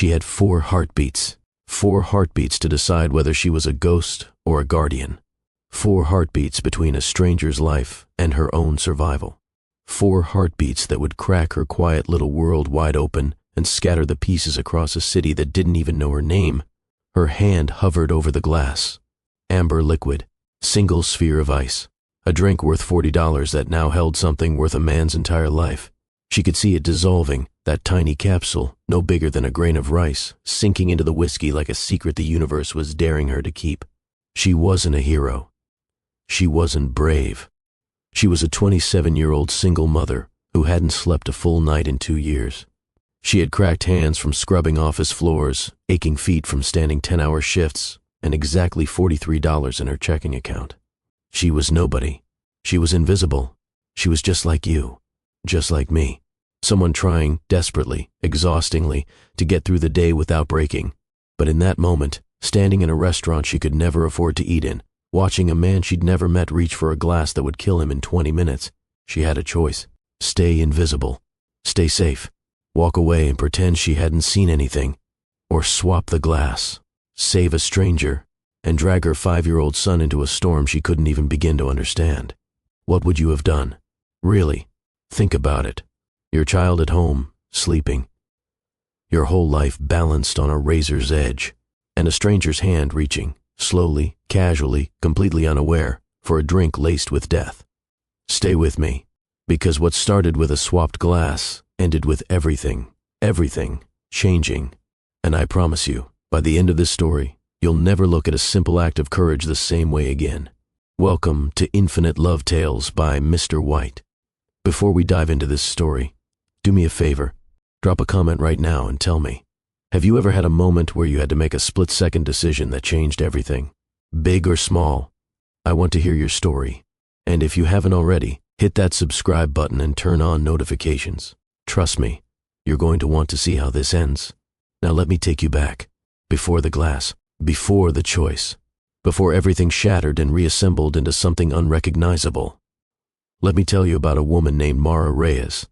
She had 4 heartbeats to decide whether she was a ghost or a guardian. 4 heartbeats between a stranger's life and her own survival. 4 heartbeats that would crack her quiet little world wide open and scatter the pieces across a city that didn't even know her name. Her hand hovered over the glass. Amber liquid, single sphere of ice. A drink worth $40 that now held something worth a man's entire life. She could see it dissolving, that tiny capsule, no bigger than a grain of rice, sinking into the whiskey like a secret the universe was daring her to keep. She wasn't a hero. She wasn't brave. She was a 27-year-old single mother who hadn't slept a full night in 2 years. She had cracked hands from scrubbing office floors, aching feet from standing 10-hour shifts, and exactly $43 in her checking account. She was nobody. She was invisible. She was just like you, just like me. Someone trying desperately, exhaustingly, to get through the day without breaking. But in that moment, standing in a restaurant she could never afford to eat in, watching a man she'd never met reach for a glass that would kill him in 20 minutes, she had a choice. Stay invisible. Stay safe. Walk away and pretend she hadn't seen anything. Or swap the glass. Save a stranger. And drag her 5-year-old son into a storm she couldn't even begin to understand. What would you have done? Really, think about it. Your child at home, sleeping. Your whole life balanced on a razor's edge, and a stranger's hand reaching, slowly, casually, completely unaware, for a drink laced with death. Stay with me, because what started with a swapped glass ended with everything changing. And I promise you, by the end of this story, you'll never look at a simple act of courage the same way again. Welcome to Infinite Love Tales by Mr. White. Before we dive into this story, do me a favor. Drop a comment right now and tell me, have you ever had a moment where you had to make a split-second decision that changed everything? Big or small? I want to hear your story. And if you haven't already, hit that subscribe button and turn on notifications. Trust me, you're going to want to see how this ends. Now let me take you back. Before the glass. Before the choice. Before everything shattered and reassembled into something unrecognizable. Let me tell you about a woman named Mara Reyes.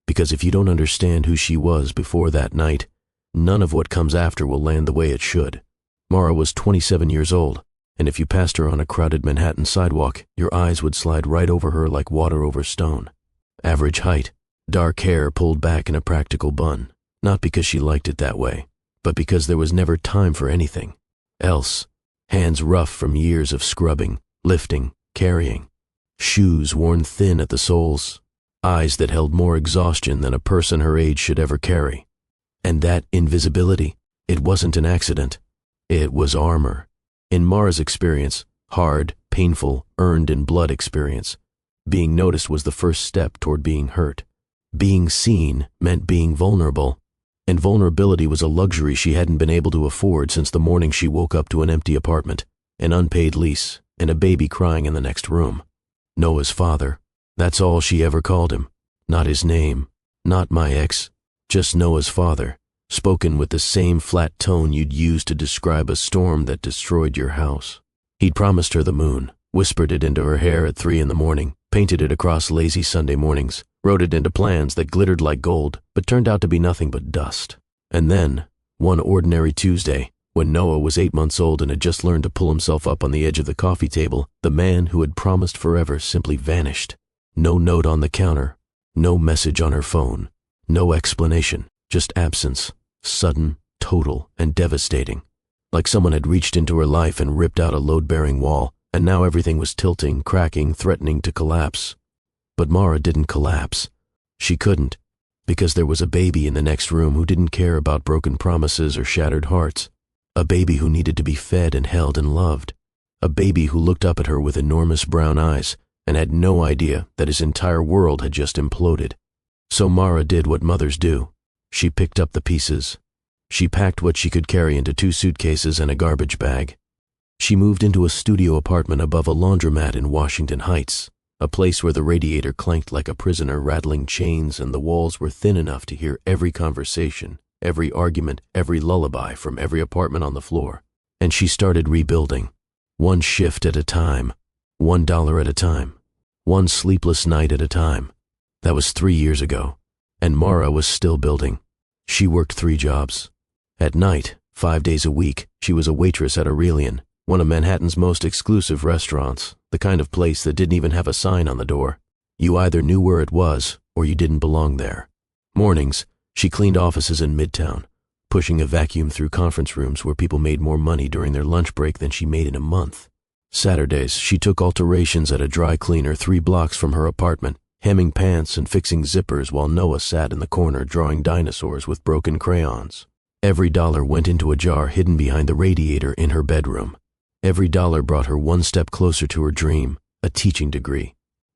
Because if you don't understand who she was before that night, none of what comes after will land the way it should. Mara was 27 years old, and if you passed her on a crowded Manhattan sidewalk, your eyes would slide right over her like water over stone. Average height, dark hair pulled back in a practical bun, not because she liked it that way, but because there was never time for anything else. Hands rough from years of scrubbing, lifting, carrying. Shoes worn thin at the soles. Eyes that held more exhaustion than a person her age should ever carry. And that invisibility, it wasn't an accident. It was armor. In Mara's experience, hard, painful, earned in blood experience, being noticed was the first step toward being hurt. Being seen meant being vulnerable. And vulnerability was a luxury she hadn't been able to afford since the morning she woke up to an empty apartment, an unpaid lease, and a baby crying in the next room. Noah's father. That's all she ever called him. Not his name, not my ex, just Noah's father, spoken with the same flat tone you'd use to describe a storm that destroyed your house. He'd promised her the moon, whispered it into her hair at 3 a.m, painted it across lazy Sunday mornings, wrote it into plans that glittered like gold, but turned out to be nothing but dust. And then, one ordinary Tuesday, when Noah was 8 months old and had just learned to pull himself up on the edge of the coffee table, the man who had promised forever simply vanished. No note on the counter, no message on her phone, no explanation, just absence, sudden, total, and devastating. Like someone had reached into her life and ripped out a load-bearing wall, and now everything was tilting, cracking, threatening to collapse. But Mara didn't collapse. She couldn't, because there was a baby in the next room who didn't care about broken promises or shattered hearts. A baby who needed to be fed and held and loved. A baby who looked up at her with enormous brown eyes and had no idea that his entire world had just imploded. So Mara did what mothers do. She picked up the pieces. She packed what she could carry into 2 suitcases and a garbage bag. She moved into a studio apartment above a laundromat in Washington Heights, a place where the radiator clanked like a prisoner rattling chains and the walls were thin enough to hear every conversation, every argument, every lullaby from every apartment on the floor. And she started rebuilding, one shift at a time, $1 at a time, one sleepless night at a time. That was 3 years ago, and Mara was still building. She worked 3 jobs. At night, 5 days a week, she was a waitress at Aurelian, one of Manhattan's most exclusive restaurants, the kind of place that didn't even have a sign on the door. You either knew where it was, or you didn't belong there. Mornings, she cleaned offices in Midtown, pushing a vacuum through conference rooms where people made more money during their lunch break than she made in a month. Saturdays, she took alterations at a dry cleaner 3 blocks from her apartment, hemming pants and fixing zippers while Noah sat in the corner drawing dinosaurs with broken crayons. Every dollar went into a jar hidden behind the radiator in her bedroom. Every dollar brought her one step closer to her dream, a teaching degree.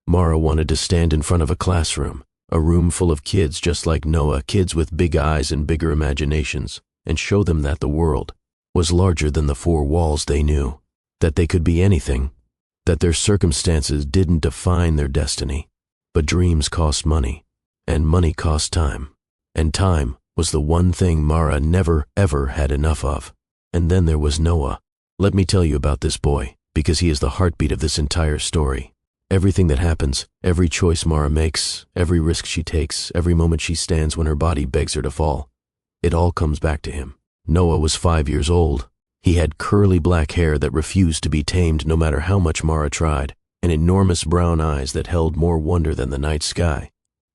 Mara wanted to stand in front of a classroom, a room full of kids just like Noah, kids with big eyes and bigger imaginations, and show them that the world was larger than the 4 walls they knew, that they could be anything, that their circumstances didn't define their destiny. But dreams cost money, and money cost time, and time was the one thing Mara never ever had enough of. And then there was Noah. Let me tell you about this boy, because he is the heartbeat of this entire story. Everything that happens, every choice Mara makes, every risk she takes, every moment she stands when her body begs her to fall, it all comes back to him. Noah was 5 years old. He had curly black hair that refused to be tamed no matter how much Mara tried, and enormous brown eyes that held more wonder than the night sky.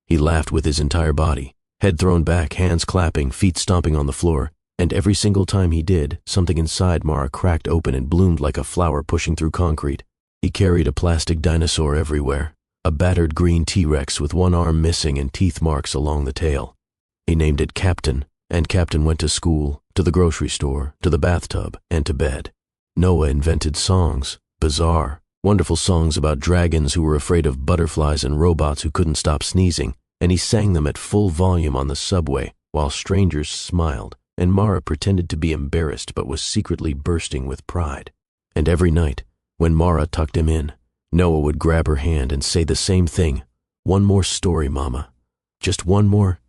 He laughed with his entire body, head thrown back, hands clapping, feet stomping on the floor, and every single time he did, something inside Mara cracked open and bloomed like a flower pushing through concrete. He carried a plastic dinosaur everywhere, a battered green T-Rex with one arm missing and teeth marks along the tail. He named it Captain, and Captain went to school, to the grocery store, to the bathtub, and to bed. Noah invented songs, bizarre, wonderful songs about dragons who were afraid of butterflies and robots who couldn't stop sneezing, and he sang them at full volume on the subway while strangers smiled, and Mara pretended to be embarrassed but was secretly bursting with pride. And every night, when Mara tucked him in, Noah would grab her hand and say the same thing. "One more story, Mama. Just one more."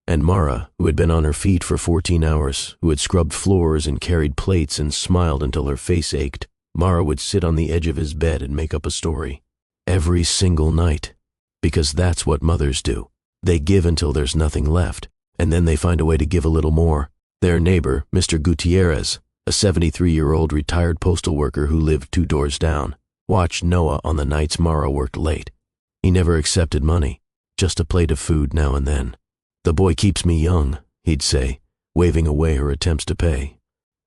And Mara, who had been on her feet for 14 hours, who had scrubbed floors and carried plates and smiled until her face ached, Mara would sit on the edge of his bed and make up a story. Every single night. Because that's what mothers do. They give until there's nothing left, and then they find a way to give a little more. Their neighbor, Mr. Gutierrez, a 73-year-old retired postal worker who lived 2 doors down, watched Noah on the nights Mara worked late. He never accepted money, just a plate of food now and then. "The boy keeps me young," he'd say, waving away her attempts to pay.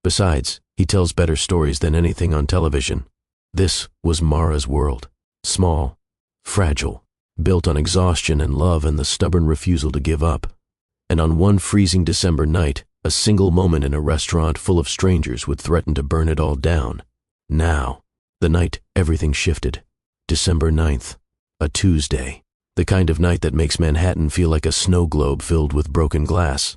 Besides, he tells better stories than anything on television. This was Mara's world. Small, fragile, built on exhaustion and love and the stubborn refusal to give up. And on one freezing December night, a single moment in a restaurant full of strangers would threaten to burn it all down. Now, the night everything shifted. December 9th, a Tuesday. The kind of night that makes Manhattan feel like a snow globe filled with broken glass.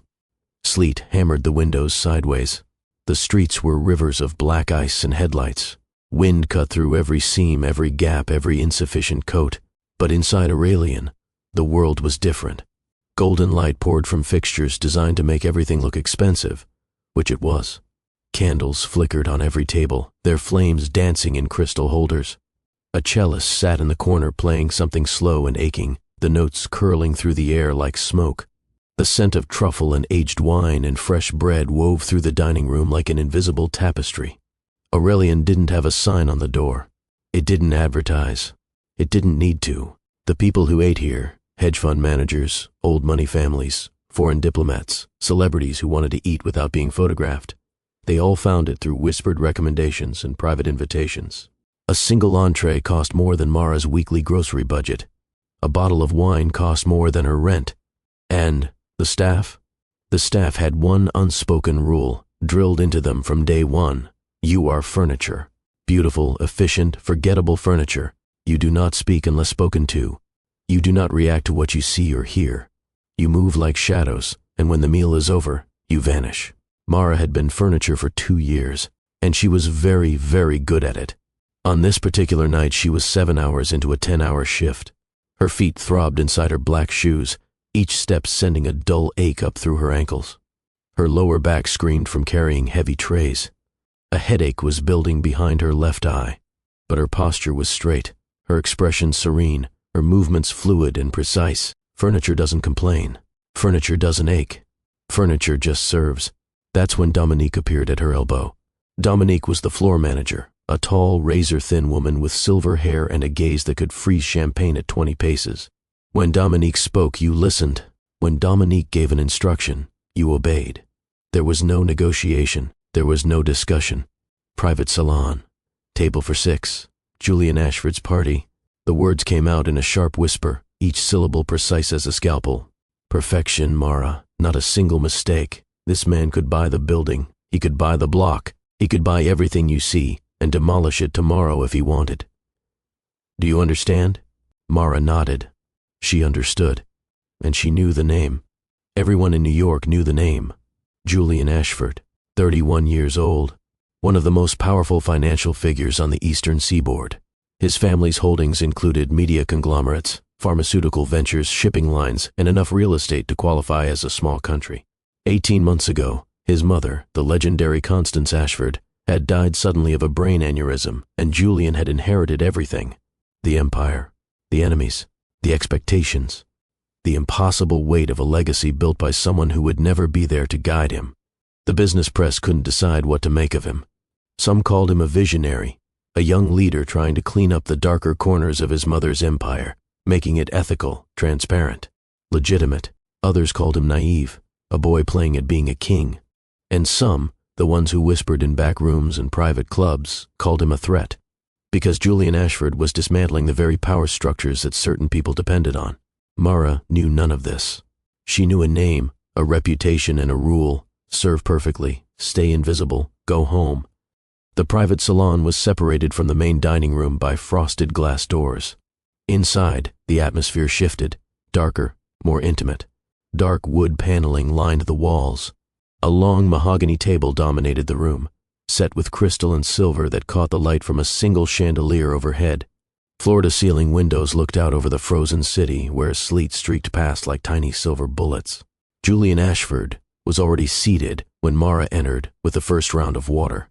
Sleet hammered the windows sideways. The streets were rivers of black ice and headlights. Wind cut through every seam, every gap, every insufficient coat. But inside Aurelian, the world was different. Golden light poured from fixtures designed to make everything look expensive, which it was. Candles flickered on every table, their flames dancing in crystal holders. A cellist sat in the corner playing something slow and aching, the notes curling through the air like smoke. The scent of truffle and aged wine and fresh bread wove through the dining room like an invisible tapestry. Aurelian didn't have a sign on the door. It didn't advertise. It didn't need to. The people who ate here, hedge fund managers, old money families, foreign diplomats, celebrities who wanted to eat without being photographed, they all found it through whispered recommendations and private invitations. A single entree cost more than Mara's weekly grocery budget. A bottle of wine cost more than her rent. And the staff? The staff had one unspoken rule, drilled into them from day one. You are furniture. Beautiful, efficient, forgettable furniture. You do not speak unless spoken to. You do not react to what you see or hear. You move like shadows, and when the meal is over, you vanish. Mara had been furniture for 2 years, and she was very, very good at it. On this particular night, she was 7 hours into a 10-hour shift. Her feet throbbed inside her black shoes, each step sending a dull ache up through her ankles. Her lower back screamed from carrying heavy trays. A headache was building behind her left eye, but her posture was straight, her expression serene, her movements fluid and precise. Furniture doesn't complain. Furniture doesn't ache. Furniture just serves. That's when Dominique appeared at her elbow. Dominique was the floor manager, a tall, razor-thin woman with silver hair and a gaze that could freeze champagne at 20 paces. When Dominique spoke, you listened. When Dominique gave an instruction, you obeyed. There was no negotiation. There was no discussion. Private salon. Table for 6. Julian Ashford's party. The words came out in a sharp whisper, each syllable precise as a scalpel. Perfection, Mara. Not a single mistake. This man could buy the building. He could buy the block. He could buy everything you see and demolish it tomorrow if he wanted. Do you understand? Mara nodded. She understood. And she knew the name. Everyone in New York knew the name. Julian Ashford, 31 years old. One of the most powerful financial figures on the Eastern Seaboard. His family's holdings included media conglomerates, pharmaceutical ventures, shipping lines, and enough real estate to qualify as a small country. 18 months ago, his mother, the legendary Constance Ashford, had died suddenly of a brain aneurysm, and Julian had inherited everything. The empire, the enemies, the expectations, the impossible weight of a legacy built by someone who would never be there to guide him. The business press couldn't decide what to make of him. Some called him a visionary, a young leader trying to clean up the darker corners of his mother's empire, making it ethical, transparent, legitimate. Others called him naive, a boy playing at being a king. And some, the ones who whispered in back rooms and private clubs, called him a threat, because Julian Ashford was dismantling the very power structures that certain people depended on. Mara knew none of this. She knew a name, a reputation, and a rule: serve perfectly, stay invisible, go home. The private salon was separated from the main dining room by frosted glass doors. Inside, the atmosphere shifted, darker, more intimate. Dark wood paneling lined the walls. A long mahogany table dominated the room, set with crystal and silver that caught the light from a single chandelier overhead. Floor-to-ceiling windows looked out over the frozen city where sleet streaked past like tiny silver bullets. Julian Ashford was already seated when Mara entered with the first round of water.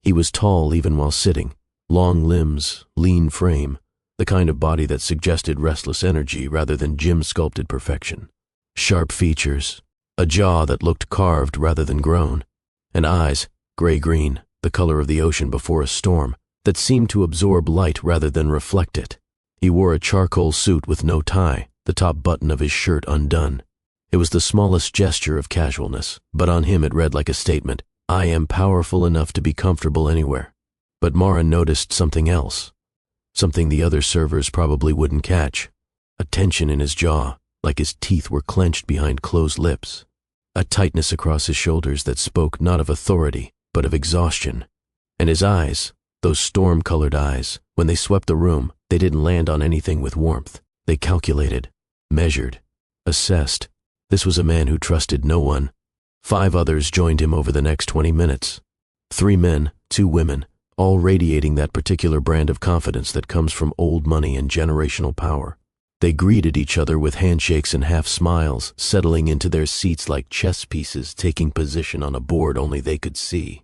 He was tall even while sitting, long limbs, lean frame, the kind of body that suggested restless energy rather than gym-sculpted perfection. Sharp features, a jaw that looked carved rather than grown, and eyes, gray-green, the color of the ocean before a storm, that seemed to absorb light rather than reflect it. He wore a charcoal suit with no tie, the top button of his shirt undone. It was the smallest gesture of casualness, but on him it read like a statement: I am powerful enough to be comfortable anywhere. But Mara noticed something else, something the other servers probably wouldn't catch: a tension in his jaw, like his teeth were clenched behind closed lips, a tightness across his shoulders that spoke not of authority, but of exhaustion. And his eyes, those storm-colored eyes, when they swept the room, they didn't land on anything with warmth. They calculated, measured, assessed. This was a man who trusted no one. 5 others joined him over the next 20 minutes. 3 men, 2 women, all radiating that particular brand of confidence that comes from old money and generational power. They greeted each other with handshakes and half smiles, settling into their seats like chess pieces taking position on a board only they could see.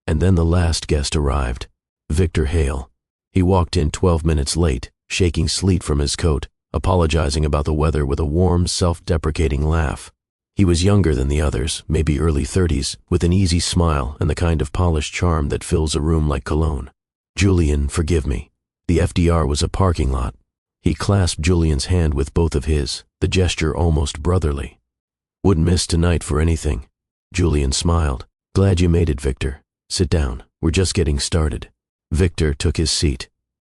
And then the last guest arrived, Victor Hale. He walked in 12 minutes late, shaking sleet from his coat, apologizing about the weather with a warm, self-deprecating laugh. He was younger than the others, maybe early 30s, with an easy smile and the kind of polished charm that fills a room like cologne. Julian, forgive me. The FDR was a parking lot. He clasped Julian's hand with both of his, the gesture almost brotherly. Wouldn't miss tonight for anything. Julian smiled. Glad you made it, Victor. Sit down. We're just getting started. Victor took his seat.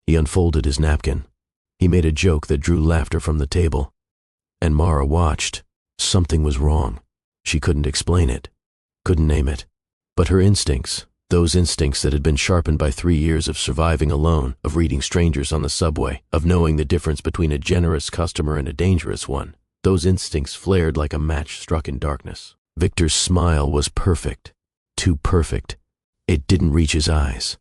He unfolded his napkin. He made a joke that drew laughter from the table. And Mara watched. Something was wrong. She couldn't explain it, couldn't name it. But her instincts, those instincts that had been sharpened by 3 years of surviving alone, of reading strangers on the subway, of knowing the difference between a generous customer and a dangerous one, those instincts flared like a match struck in darkness. Victor's smile was perfect, too perfect. It didn't reach his eyes.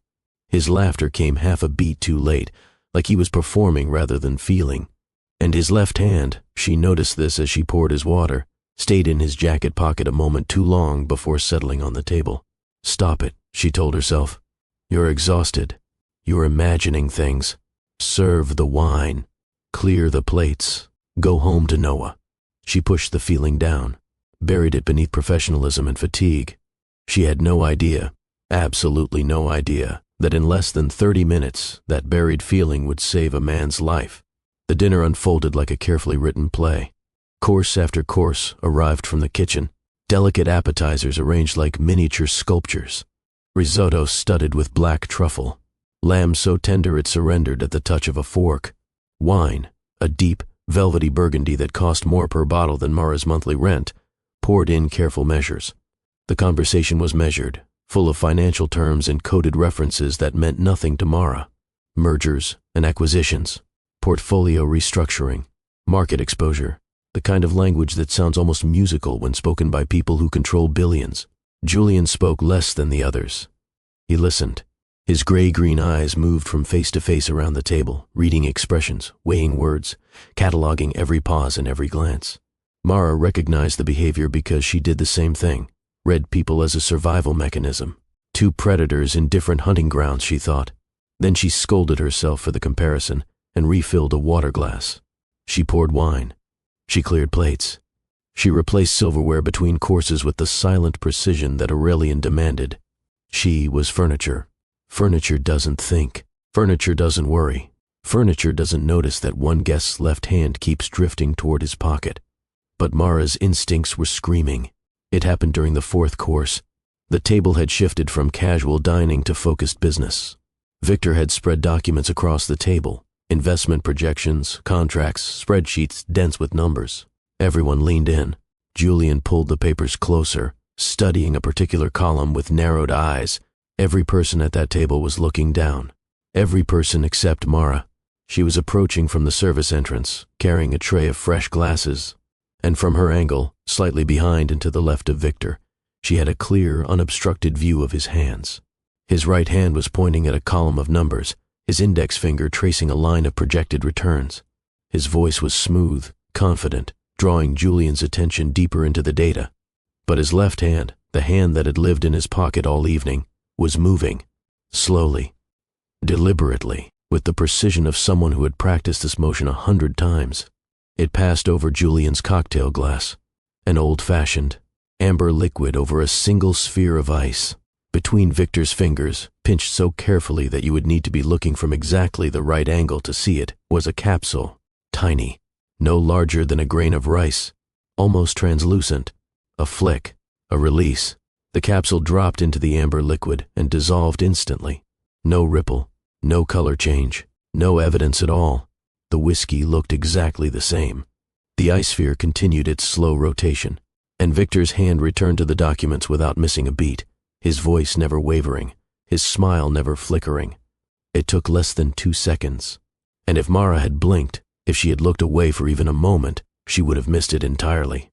His laughter came half a beat too late, like he was performing rather than feeling. And his left hand, she noticed this as she poured his water, stayed in his jacket pocket a moment too long before settling on the table. Stop it, she told herself. You're exhausted. You're imagining things. Serve the wine. Clear the plates. Go home to Noah. She pushed the feeling down, buried it beneath professionalism and fatigue. She had no idea, absolutely no idea, that in less than 30 minutes that buried feeling would save a man's life. The dinner unfolded like a carefully written play. Course after course arrived from the kitchen, delicate appetizers arranged like miniature sculptures. Risotto studded with black truffle, lamb so tender it surrendered at the touch of a fork, wine, a deep, velvety burgundy that cost more per bottle than Mara's monthly rent, poured in careful measures. The conversation was measured, full of financial terms and coded references that meant nothing to Mara. Mergers and acquisitions, portfolio restructuring, market exposure, the kind of language that sounds almost musical when spoken by people who control billions. Julian spoke less than the others. He listened. His gray-green eyes moved from face to face around the table, reading expressions, weighing words, cataloging every pause and every glance. Mara recognized the behavior because she did the same thing, read people as a survival mechanism. Two predators in different hunting grounds, she thought. Then she scolded herself for the comparison and refilled a water glass. She poured wine. She cleared plates. She replaced silverware between courses with the silent precision that Aurelian demanded. She was furniture. Furniture doesn't think. Furniture doesn't worry. Furniture doesn't notice that one guest's left hand keeps drifting toward his pocket. But Mara's instincts were screaming. It happened during the fourth course. The table had shifted from casual dining to focused business. Victor had spread documents across the table, investment projections, contracts, spreadsheets dense with numbers. Everyone leaned in. Julian pulled the papers closer, studying a particular column with narrowed eyes. Every person at that table was looking down. Every person except Mara. She was approaching from the service entrance, carrying a tray of fresh glasses. And from her angle, slightly behind and to the left of Victor, she had a clear, unobstructed view of his hands. His right hand was pointing at a column of numbers, his index finger tracing a line of projected returns. His voice was smooth, confident, drawing Julian's attention deeper into the data. But his left hand, the hand that had lived in his pocket all evening, was moving, slowly, deliberately, with the precision of someone who had practiced this motion 100 times. It passed over Julian's cocktail glass, an old-fashioned, amber liquid over a single sphere of ice. Between Victor's fingers, pinched so carefully that you would need to be looking from exactly the right angle to see it, was a capsule, tiny, no larger than a grain of rice, almost translucent. A flick, a release. The capsule dropped into the amber liquid and dissolved instantly. No ripple, no color change, no evidence at all. The whiskey looked exactly the same. The ice sphere continued its slow rotation, and Victor's hand returned to the documents without missing a beat, his voice never wavering, his smile never flickering. It took less than 2 seconds, and if Mara had blinked, if she had looked away for even a moment, she would have missed it entirely.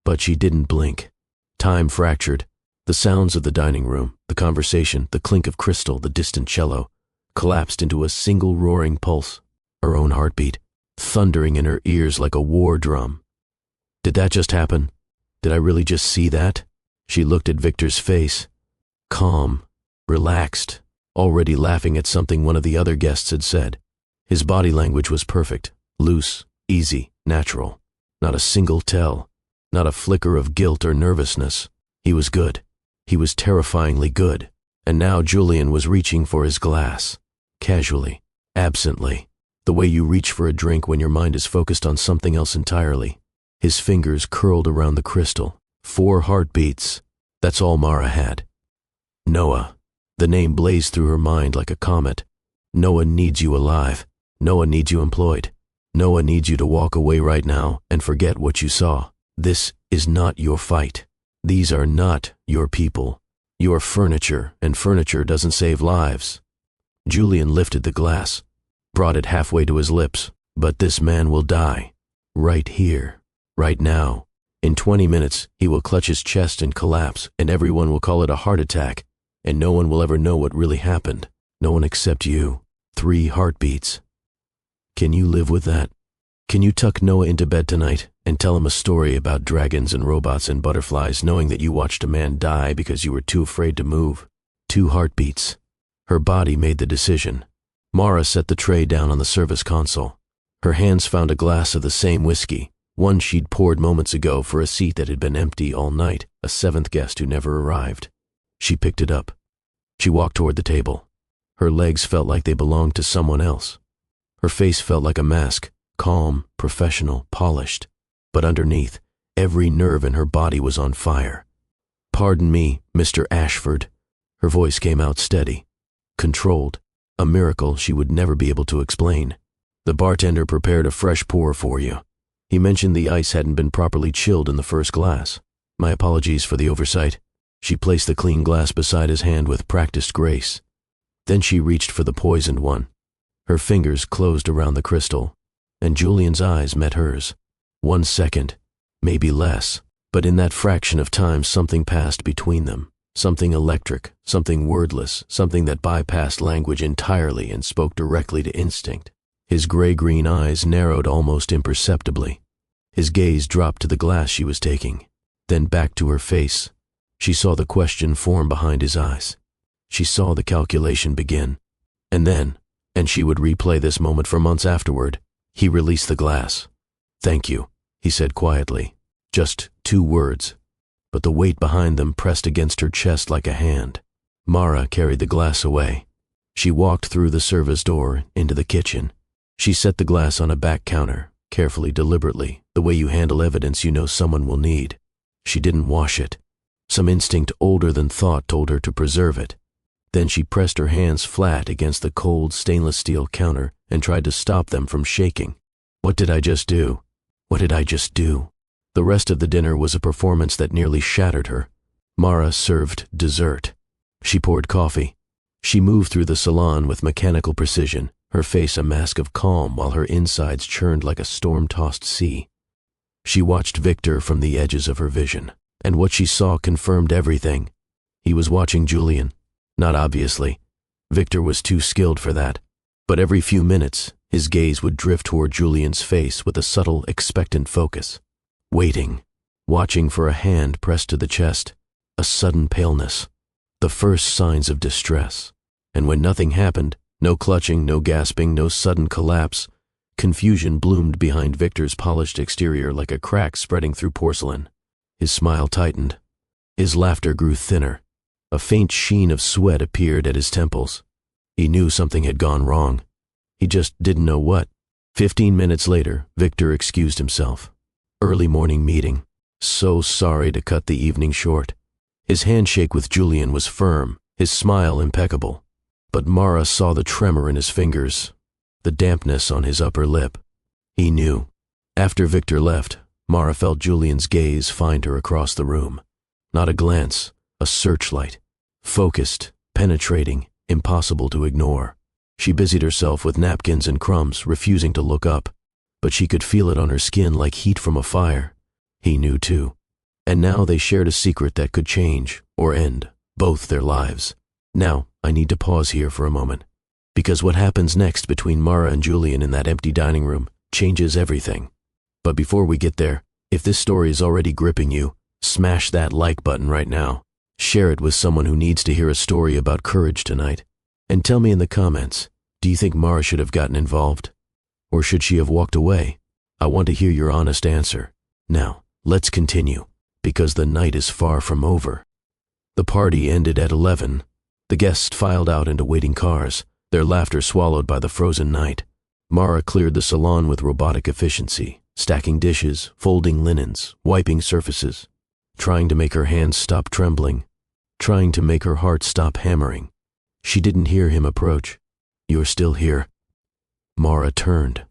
But she didn't blink. Time fractured. The sounds of the dining room, the conversation, the clink of crystal, the distant cello, collapsed into a single roaring pulse, her own heartbeat, thundering in her ears like a war drum. Did that just happen? Did I really just see that? She looked at Victor's face, calm, relaxed, already laughing at something one of the other guests had said. His body language was perfect, loose, easy, natural. Not a single tell, not a flicker of guilt or nervousness. He was good. He was terrifyingly good. And now Julian was reaching for his glass, casually, absently, the way you reach for a drink when your mind is focused on something else entirely. His fingers curled around the crystal. 4 heartbeats. That's all Mara had. Noah. The name blazed through her mind like a comet. Noah needs you alive. Noah needs you employed. Noah needs you to walk away right now and forget what you saw. This is not your fight. These are not your people. You are furniture, and furniture doesn't save lives. Julian lifted the glass, brought it halfway to his lips. But this man will die. Right here. Right now. In 20 minutes, he will clutch his chest and collapse, and everyone will call it a heart attack, and no one will ever know what really happened. No one except you. 3 heartbeats. Can you live with that? Can you tuck Noah into bed tonight and tell him a story about dragons and robots and butterflies, knowing that you watched a man die because you were too afraid to move? 2 heartbeats. Her body made the decision. Mara set the tray down on the service console. Her hands found a glass of the same whiskey, one she'd poured moments ago for a seat that had been empty all night, a 7th guest who never arrived. She picked it up. She walked toward the table. Her legs felt like they belonged to someone else. Her face felt like a mask, calm, professional, polished. But underneath, every nerve in her body was on fire. "Pardon me, Mr. Ashford." Her voice came out steady, controlled, a miracle she would never be able to explain. "The bartender prepared a fresh pour for you. He mentioned the ice hadn't been properly chilled in the first glass. My apologies for the oversight." She placed the clean glass beside his hand with practiced grace. Then she reached for the poisoned one. Her fingers closed around the crystal, and Julian's eyes met hers. 1 second, maybe less, but in that fraction of time something passed between them. Something electric, something wordless, something that bypassed language entirely and spoke directly to instinct. His gray-green eyes narrowed almost imperceptibly. His gaze dropped to the glass she was taking, then back to her face. She saw the question form behind his eyes. She saw the calculation begin. And then, and she would replay this moment for months afterward, he released the glass. "Thank you," he said quietly. Just 2 words, but the weight behind them pressed against her chest like a hand. Mara carried the glass away. She walked through the service door into the kitchen. She set the glass on a back counter, carefully, deliberately, the way you handle evidence you know someone will need. She didn't wash it. Some instinct older than thought told her to preserve it. Then she pressed her hands flat against the cold stainless steel counter and tried to stop them from shaking. What did I just do? What did I just do? The rest of the dinner was a performance that nearly shattered her. Mara served dessert. She poured coffee. She moved through the salon with mechanical precision, her face a mask of calm while her insides churned like a storm-tossed sea. She watched Victor from the edges of her vision, and what she saw confirmed everything. He was watching Julian. Not obviously. Victor was too skilled for that. But every few minutes, his gaze would drift toward Julian's face with a subtle, expectant focus. Waiting, watching for a hand pressed to the chest, a sudden paleness, the first signs of distress. And when nothing happened, no clutching, no gasping, no sudden collapse, confusion bloomed behind Victor's polished exterior like a crack spreading through porcelain. His smile tightened. His laughter grew thinner. A faint sheen of sweat appeared at his temples. He knew something had gone wrong. He just didn't know what. 15 minutes later, Victor excused himself. Early morning meeting. So sorry to cut the evening short. His handshake with Julian was firm, his smile impeccable. But Mara saw the tremor in his fingers, the dampness on his upper lip. He knew. After Victor left, Mara felt Julian's gaze find her across the room. Not a glance, a searchlight. Focused, penetrating, impossible to ignore. She busied herself with napkins and crumbs, refusing to look up. But she could feel it on her skin like heat from a fire. He knew too. And now they shared a secret that could change, or end, both their lives. Now, I need to pause here for a moment. Because what happens next between Mara and Julian in that empty dining room changes everything. But before we get there, if this story is already gripping you, smash that like button right now. Share it with someone who needs to hear a story about courage tonight. And tell me in the comments, do you think Mara should have gotten involved? Or should she have walked away? I want to hear your honest answer. Now, let's continue, because the night is far from over. The party ended at 11. The guests filed out into waiting cars, their laughter swallowed by the frozen night. Mara cleared the salon with robotic efficiency, stacking dishes, folding linens, wiping surfaces, trying to make her hands stop trembling, trying to make her heart stop hammering. She didn't hear him approach. "You're still here." Mara turned.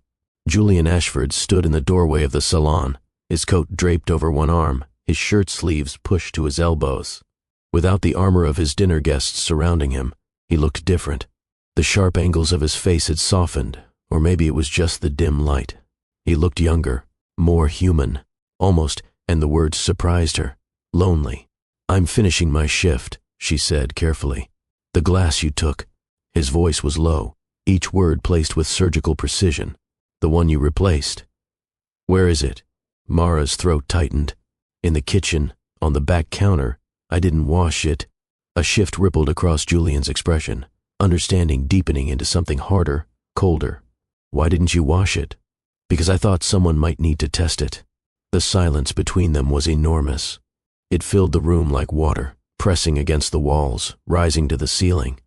Julian Ashford stood in the doorway of the salon, his coat draped over one arm, his shirt sleeves pushed to his elbows. Without the armor of his dinner guests surrounding him, he looked different. The sharp angles of his face had softened, or maybe it was just the dim light. He looked younger, more human, almost, and the words surprised her, lonely. "I'm finishing my shift," she said carefully. "The glass you took." His voice was low, each word placed with surgical precision. "The one you replaced." "Where is it?" Mara's throat tightened. "In the kitchen, on the back counter. I didn't wash it." A shift rippled across Julian's expression, understanding deepening into something harder, colder. "Why didn't you wash it?" "Because I thought someone might need to test it." The silence between them was enormous. It filled the room like water, pressing against the walls, rising to the ceiling.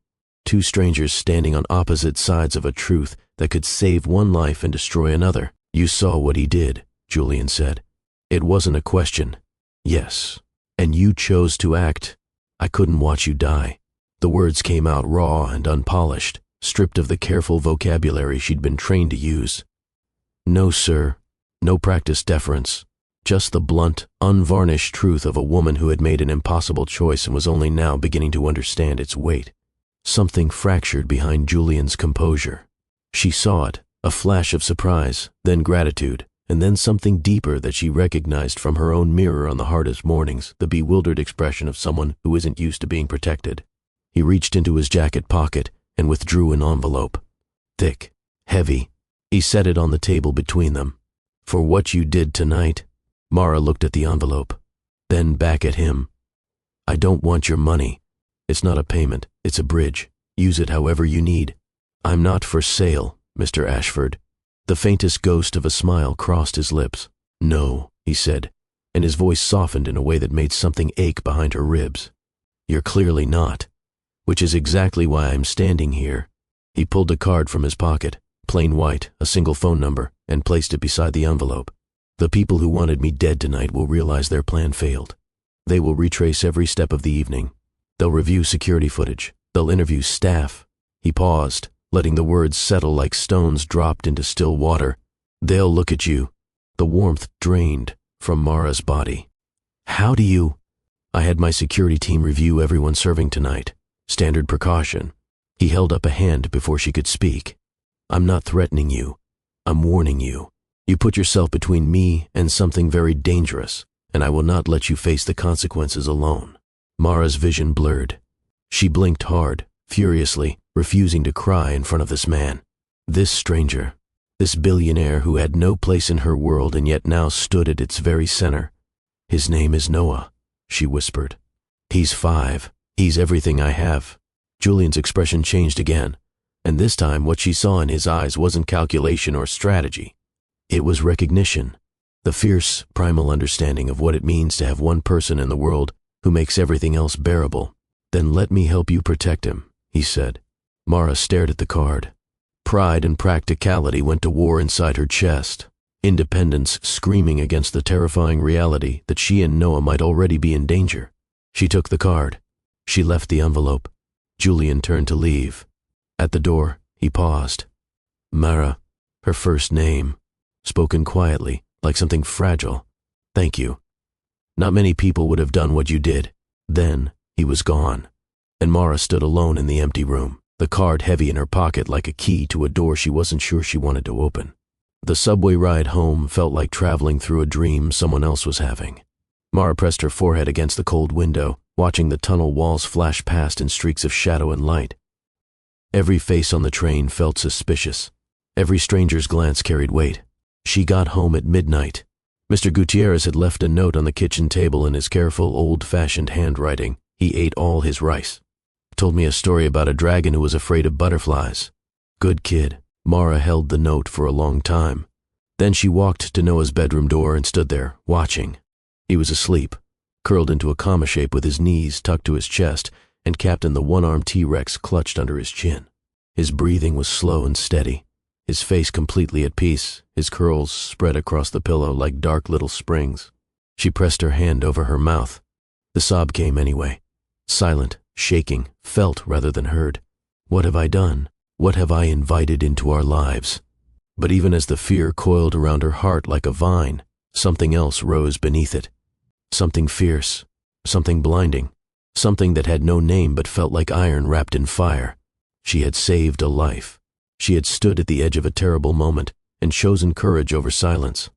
Two strangers standing on opposite sides of a truth that could save one life and destroy another. You saw what he did, Julian said. It wasn't a question. Yes. And you chose to act. I couldn't watch you die. The words came out raw and unpolished, stripped of the careful vocabulary she'd been trained to use. No, sir. No practiced deference. Just the blunt, unvarnished truth of a woman who had made an impossible choice and was only now beginning to understand its weight. Something fractured behind Julian's composure. She saw it, a flash of surprise, then gratitude, and then something deeper that she recognized from her own mirror on the hardest mornings, the bewildered expression of someone who isn't used to being protected. He reached into his jacket pocket and withdrew an envelope. Thick, heavy. He set it on the table between them. For what you did tonight. Mara looked at the envelope, then back at him. I don't want your money. It's not a payment, it's a bridge. Use it however you need. I'm not for sale, Mr. Ashford. The faintest ghost of a smile crossed his lips. No, he said, and his voice softened in a way that made something ache behind her ribs. You're clearly not, which is exactly why I'm standing here. He pulled a card from his pocket, plain white, a single phone number, and placed it beside the envelope. The people who wanted me dead tonight will realize their plan failed. They will retrace every step of the evening. They'll review security footage. They'll interview staff. He paused, letting the words settle like stones dropped into still water. They'll look at you. The warmth drained from Mara's body. How do you? I had my security team review everyone serving tonight. Standard precaution. He held up a hand before she could speak. I'm not threatening you. I'm warning you. You put yourself between me and something very dangerous, and I will not let you face the consequences alone. Mara's vision blurred. She blinked hard, furiously, refusing to cry in front of this man. This stranger, this billionaire who had no place in her world and yet now stood at its very center. His name is Noah, she whispered. He's 5. He's everything I have. Julian's expression changed again, and this time what she saw in his eyes wasn't calculation or strategy. It was recognition, the fierce, primal understanding of what it means to have one person in the world who makes everything else bearable. Then let me help you protect him, he said. Mara stared at the card. Pride and practicality went to war inside her chest, independence screaming against the terrifying reality that she and Noah might already be in danger. She took the card. She left the envelope. Julian turned to leave. At the door, he paused. Mara, her first name, spoken quietly, like something fragile. Thank you. Not many people would have done what you did. Then, he was gone, and Mara stood alone in the empty room, the card heavy in her pocket like a key to a door she wasn't sure she wanted to open. The subway ride home felt like traveling through a dream someone else was having. Mara pressed her forehead against the cold window, watching the tunnel walls flash past in streaks of shadow and light. Every face on the train felt suspicious. Every stranger's glance carried weight. She got home at midnight. Mr. Gutierrez had left a note on the kitchen table in his careful, old-fashioned handwriting. He ate all his rice. Told me a story about a dragon who was afraid of butterflies. Good kid. Mara held the note for a long time. Then she walked to Noah's bedroom door and stood there, watching. He was asleep, curled into a comma shape with his knees tucked to his chest and capped in the one-armed T-Rex clutched under his chin. His breathing was slow and steady. His face completely at peace, his curls spread across the pillow like dark little springs. She pressed her hand over her mouth. The sob came anyway. Silent, shaking, felt rather than heard. What have I done? What have I invited into our lives? But even as the fear coiled around her heart like a vine, something else rose beneath it. Something fierce, something blinding, something that had no name but felt like iron wrapped in fire. She had saved a life. She had stood at the edge of a terrible moment and chosen courage over silence.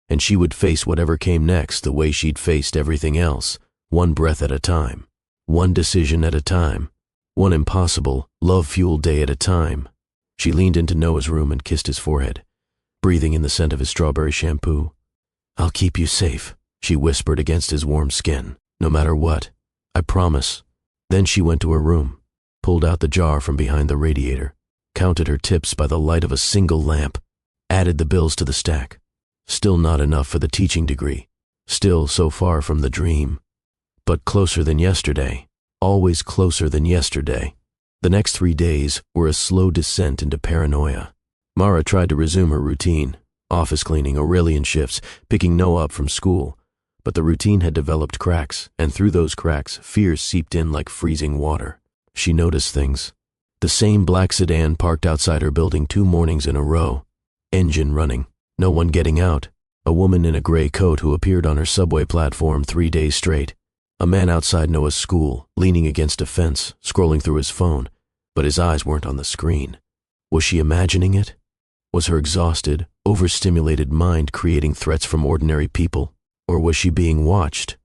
And she would face whatever came next the way she'd faced everything else, one breath at a time, one decision at a time, one impossible, love-fueled day at a time. She leaned into Noah's room and kissed his forehead, breathing in the scent of his strawberry shampoo. I'll keep you safe, she whispered against his warm skin, no matter what. I promise. Then she went to her room, pulled out the jar from behind the radiator, counted her tips by the light of a single lamp, added the bills to the stack. Still not enough for the teaching degree, still so far from the dream, but closer than yesterday. always closer than yesterday. The next 3 days were a slow descent into paranoia. Mara tried to resume her routine, office cleaning, Aurelian shifts, picking Noah up from school. But the routine had developed cracks, and through those cracks, fear seeped in like freezing water. She noticed things. The same black sedan parked outside her building 2 mornings in a row. Engine running, no one getting out. A woman in a gray coat who appeared on her subway platform 3 days straight. A man outside Noah's school, leaning against a fence, scrolling through his phone, but his eyes weren't on the screen. Was she imagining it? Was her exhausted, overstimulated mind creating threats from ordinary people? Or was she being watched?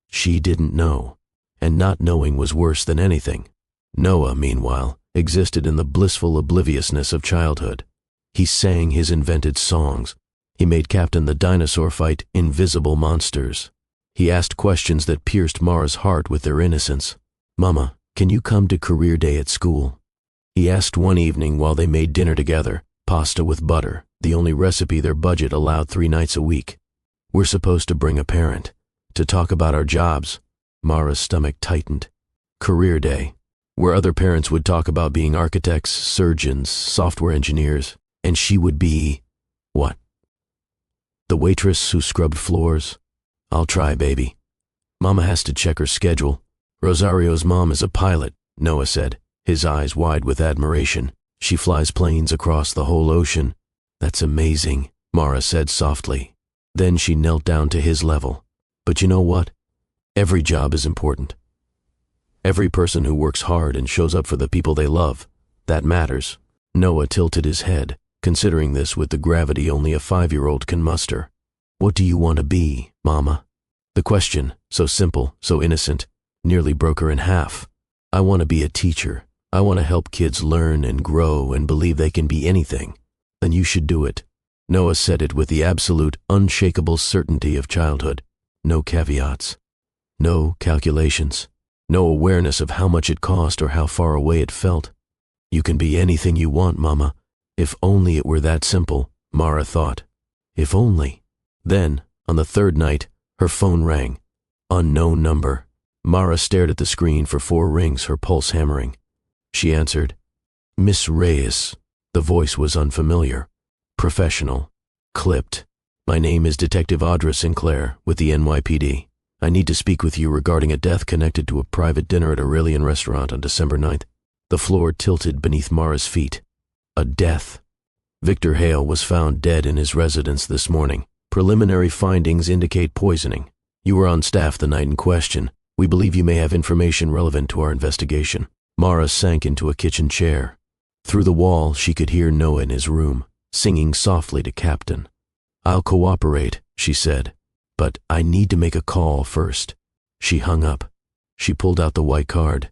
She didn't know, and not knowing was worse than anything. Noah, meanwhile, existed in the blissful obliviousness of childhood. He sang his invented songs. He made Captain the Dinosaur fight invisible monsters. He asked questions that pierced Mara's heart with their innocence. "Mama, can you come to career day at school?" He asked one evening while they made dinner together, pasta with butter, the only recipe their budget allowed 3 nights a week. "We're supposed to bring a parent, to talk about our jobs." Mara's stomach tightened. Career day, where other parents would talk about being architects, surgeons, software engineers, and she would be, what? The waitress who scrubbed floors? "I'll try, baby." Mama has to check her schedule. "Rosario's mom is a pilot," Noah said, his eyes wide with admiration. "She flies planes across the whole ocean." "That's amazing," Mara said softly. Then she knelt down to his level. "But you know what? Every job is important. Every person who works hard and shows up for the people they love, that matters." Noah tilted his head, considering this with the gravity only a 5-year-old can muster. "What do you want to be, Mama?" The question, so simple, so innocent, nearly broke her in half. "I want to be a teacher. I want to help kids learn and grow and believe they can be anything." "Then you should do it." Noah said it with the absolute, unshakable certainty of childhood. No caveats. No calculations. No awareness of how much it cost or how far away it felt. "You can be anything you want, Mama. If only it were that simple," Mara thought. If only. Then, on the 3rd night, her phone rang. Unknown number. Mara stared at the screen for 4 rings, her pulse hammering. She answered. "Miss Reyes." The voice was unfamiliar. Professional. Clipped. "My name is Detective Audra Sinclair with the NYPD. I need to speak with you regarding a death connected to a private dinner at Aurelian restaurant on December 9th. The floor tilted beneath Mara's feet. A death. Victor Hale was found dead in his residence this morning. Preliminary findings indicate poisoning. You were on staff the night in question. We believe you may have information relevant to our investigation." Mara sank into a kitchen chair. Through the wall, she could hear Noah in his room, singing softly to Captain. "I'll cooperate," she said, "but I need to make a call first." She hung up. She pulled out the white card.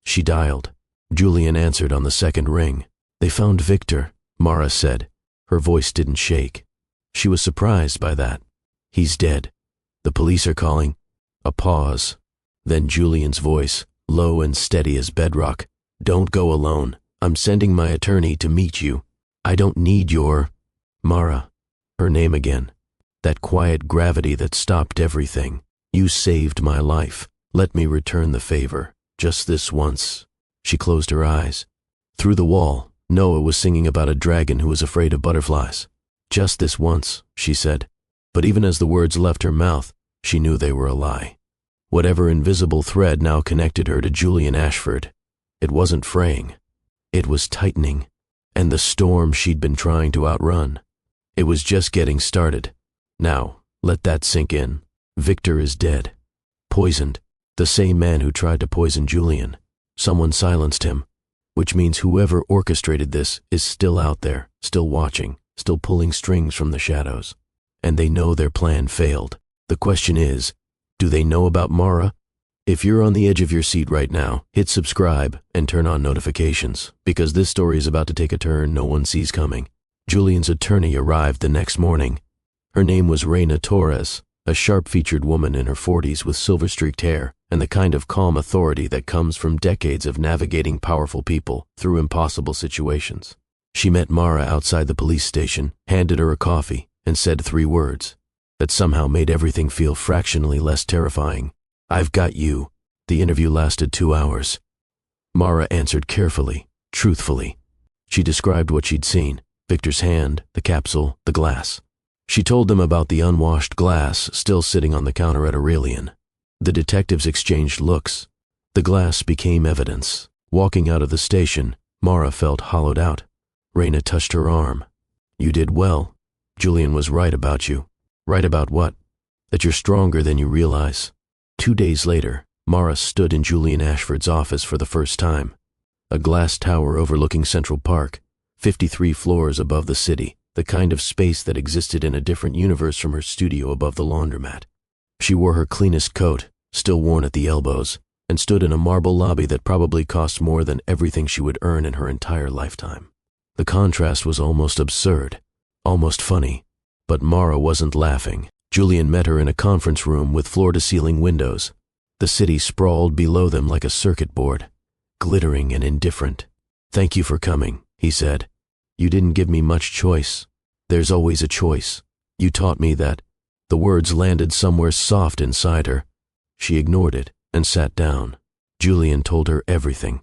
She dialed. Julian answered on the 2nd ring. "They found Victor," Mara said. Her voice didn't shake. She was surprised by that. "He's dead. The police are calling." A pause. Then Julian's voice, low and steady as bedrock. "Don't go alone. I'm sending my attorney to meet you. I don't need your—" Mara. Her name again. That quiet gravity that stopped everything. "You saved my life. Let me return the favor. Just this once." She closed her eyes. Through the wall, Noah was singing about a dragon who was afraid of butterflies. "Just this once," she said. But even as the words left her mouth, she knew they were a lie. Whatever invisible thread now connected her to Julian Ashford, it wasn't fraying. It was tightening. And the storm she'd been trying to outrun. It was just getting started. Now, let that sink in. Victor is dead. Poisoned. The same man who tried to poison Julian. Someone silenced him. Which means whoever orchestrated this is still out there, still watching, still pulling strings from the shadows. And they know their plan failed. The question is, do they know about Mara? If you're on the edge of your seat right now, hit subscribe and turn on notifications, because this story is about to take a turn no one sees coming. Julian's attorney arrived the next morning. Her name was Reina Torres, a sharp-featured woman in her 40s with silver-streaked hair and the kind of calm authority that comes from decades of navigating powerful people through impossible situations. She met Mara outside the police station, handed her a coffee, and said 3 words that somehow made everything feel fractionally less terrifying. "I've got you." The interview lasted 2 hours. Mara answered carefully, truthfully. She described what she'd seen: Victor's hand, the capsule, the glass. She told them about the unwashed glass still sitting on the counter at Aurelian. The detectives exchanged looks. The glass became evidence. Walking out of the station, Mara felt hollowed out. Raina touched her arm. "You did well. Julian was right about you." "Right about what?" "That you're stronger than you realize." 2 days later, Mara stood in Julian Ashford's office for the first time. A glass tower overlooking Central Park, 53 floors above the city, the kind of space that existed in a different universe from her studio above the laundromat. She wore her cleanest coat, still worn at the elbows, and stood in a marble lobby that probably cost more than everything she would earn in her entire lifetime. The contrast was almost absurd, almost funny, but Mara wasn't laughing. Julian met her in a conference room with floor-to-ceiling windows. The city sprawled below them like a circuit board, glittering and indifferent. "Thank you for coming," he said. "You didn't give me much choice. There's always a choice. You taught me that." The words landed somewhere soft inside her. She ignored it and sat down. Julian told her everything.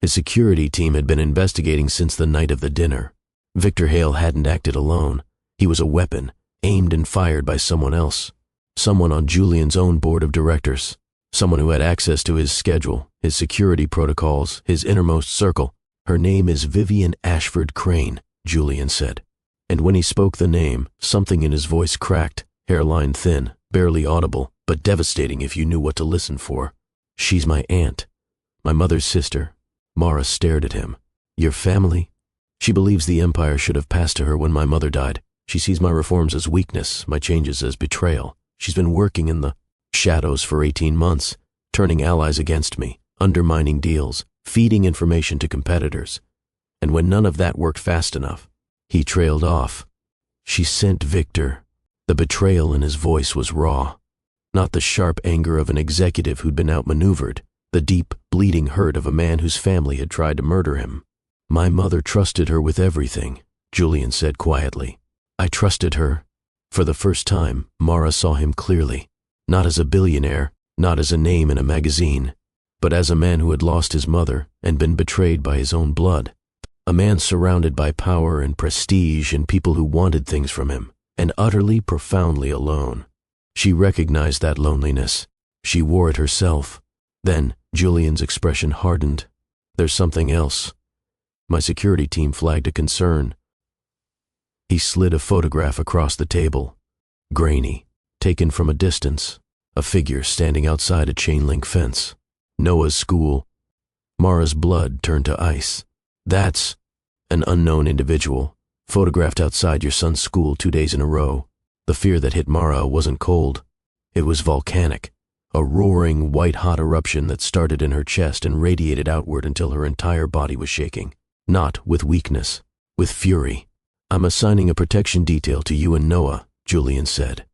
His security team had been investigating since the night of the dinner. Victor Hale hadn't acted alone. He was a weapon, aimed and fired by someone else. Someone on Julian's own board of directors. Someone who had access to his schedule, his security protocols, his innermost circle. "Her name is Vivian Ashford Crane," Julian said. And when he spoke the name, something in his voice cracked, hairline thin, barely audible, but devastating if you knew what to listen for. "She's my aunt. My mother's sister." Mara stared at him. "Your family?" "She believes the empire should have passed to her when my mother died. She sees my reforms as weakness, my changes as betrayal. She's been working in the shadows for 18 months, turning allies against me, undermining deals, feeding information to competitors. And when none of that worked fast enough," he trailed off. "She sent Victor." The betrayal in his voice was raw. Not the sharp anger of an executive who'd been outmaneuvered, the deep, bleeding hurt of a man whose family had tried to murder him. "My mother trusted her with everything," Julian said quietly. "I trusted her." For the first time, Mara saw him clearly. Not as a billionaire, not as a name in a magazine, but as a man who had lost his mother and been betrayed by his own blood. A man surrounded by power and prestige and people who wanted things from him, and utterly, profoundly alone. She recognized that loneliness. She wore it herself. Then Julian's expression hardened. "There's something else. My security team flagged a concern." He slid a photograph across the table. Grainy, taken from a distance, a figure standing outside a chain-link fence. Noah's school. Mara's blood turned to ice. "That's an unknown individual, photographed outside your son's school 2 days in a row." The fear that hit Mara wasn't cold. It was volcanic, a roaring, white-hot eruption that started in her chest and radiated outward until her entire body was shaking. Not with weakness, with fury. "I'm assigning a protection detail to you and Noah," Julian said.